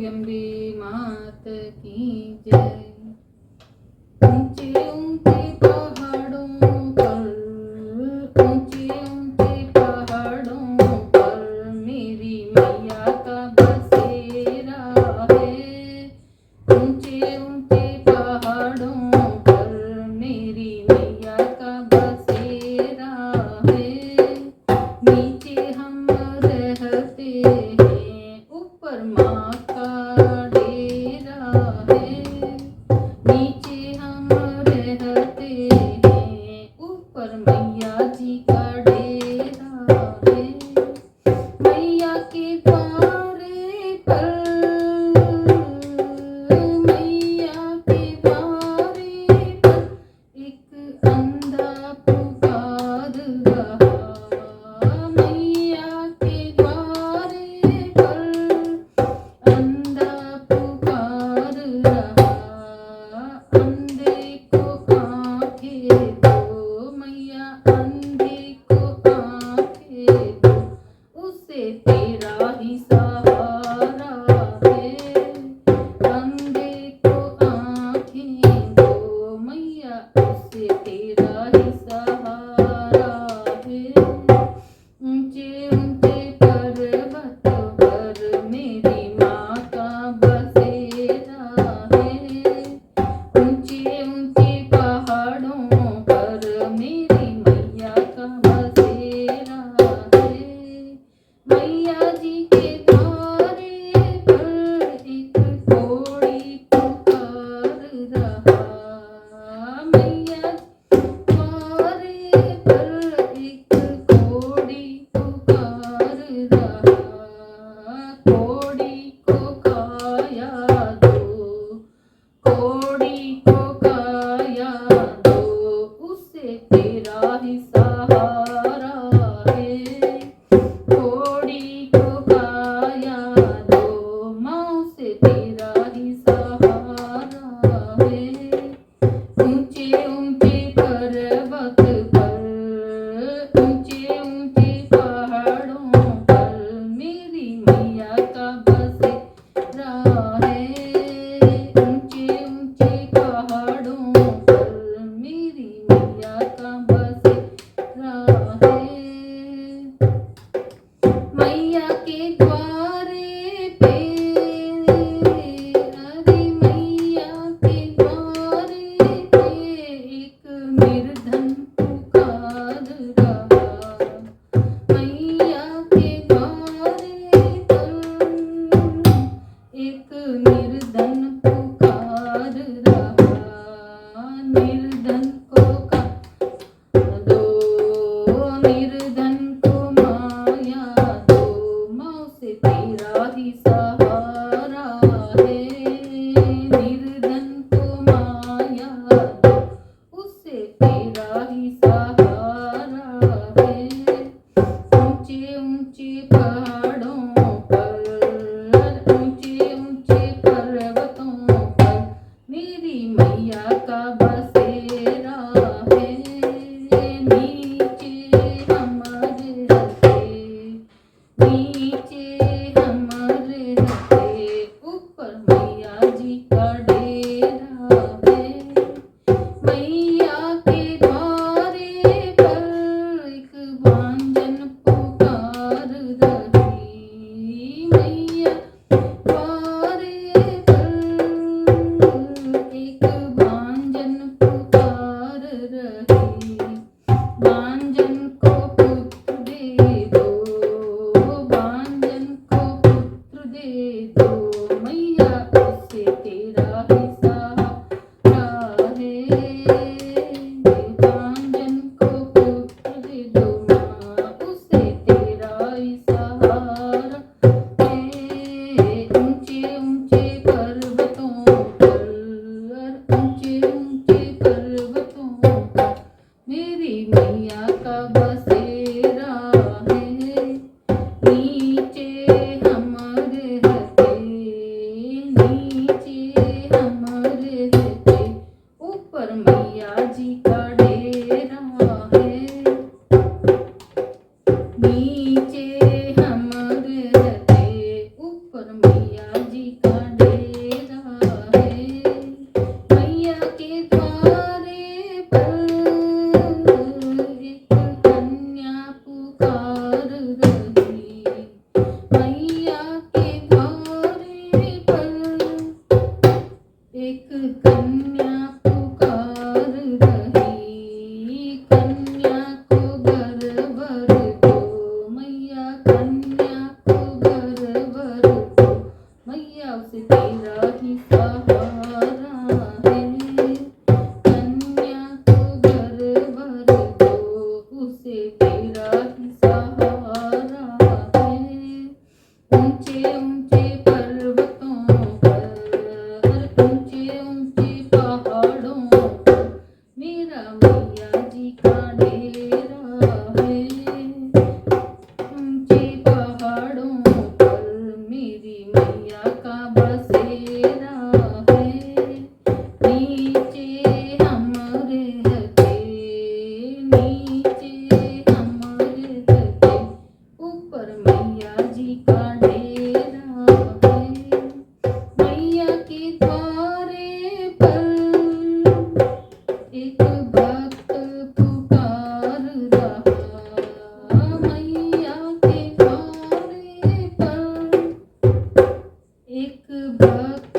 अम्बे मात की जय। ऊंचे ऊंचे पहाड़ों पर, ऊंचे ऊंचे पहाड़ों पर मेरी मैया का बसेरा है। ऊंचे ऊंचे पहाड़ों पर मेरी मैया का बसेरा है। नीचे हम रहते हैं, ऊपर माँ का डेरा है। नीचे हम रहते हैं, ऊपर मैया जी का डेरा है। मैया के द्वारे पर, मैया के द्वारे पर एक अंधा पुकार रहा। मैया के द्वारे पर अंधा पुकार रहा। अंधे को आंखें दो मैया, अंधे को आंखें दो, उसे तेरा ही सहारा है। अंधे को आंखें दो मैया, उसे तेरा ही सहारा है। ऊंचे ऊंचे पर्वत पर मेरी माँ का बसेरा है। ऊंचे ऊंचे पहाड़ों पर मेरी मैया का बसेरा है। मैया जी के द्वारे पर एक कोड़ी पुकार रहा। मैया द्वारे पर एक कोड़ी पुकार रहा। कोड़ी को काया दो, कोड़ी को काया दो, उसे तेरा ही सहारा है। कोड़ी को काया दो माँ, उसे तेरा ही सहारा है। ऊंचे ऊंचे पर्वत पर, ऊंचे ऊंचे पहाड़ों पर मेरी मैया का बसेरा है। ऊंचे ऊंचे पहाड़ों पर मेरी मैया का बसेरा है। मैया के द्वारे पे, अरे मैया के द्वारे पे एक निर्धन पुकार रहा। मैया के द्वारे पर एक निर्धन पुकार रहा। निर्धन को दो, निर्धन को माया दो माँ, उसे तेरा ही सहारा है। निर्धन को माया दो, उसे तेरा ही सहारा है। ऊंचे ऊंचे पहाड़ों पर, ऊंचे ऊंचे पर्वतों पर मेरी मैया का बसेरा है। नीचे हम रहते, नीचे हम रहते, ऊपर मैया जी का डेरा है। मैया के द्वारे पर एक बांझन पुकार रही। मैया द्वारे पर एक बांझन पुकार रही। बांझन को पुत्र दे दो, बांझन को पुत्र दे दो मैया, उसे तेरा ही सहारा है। बांझन को पुत्र दे दो माँ, उसे तेरा ही सहारा है। ऊंचे ऊंचे पर्वतों पर, ऊंचे ऊंचे पर्वतों पर मेरी मैया का बसेरा है। नीचे हम रहते, मैया उसे तेरा ही सहारा है। कन्या को घर भर दो, उसे तेरा ही सहारा है। ऊंचे ऊंचे पर्वतों पर, ऊंचे ऊंचे पहाड़ों पर मेरा मैया जी का डेरा है। ऊंचे पहाड़ों पर मेरी मैया का बसेरा है। नीचे हम रहते, नीचे हम रहते, ऊपर मैया जी का डेरा है। मैया के द्वारे पर एक भक्त पुकार रहा, मैया के द्वारे पर एक भक्त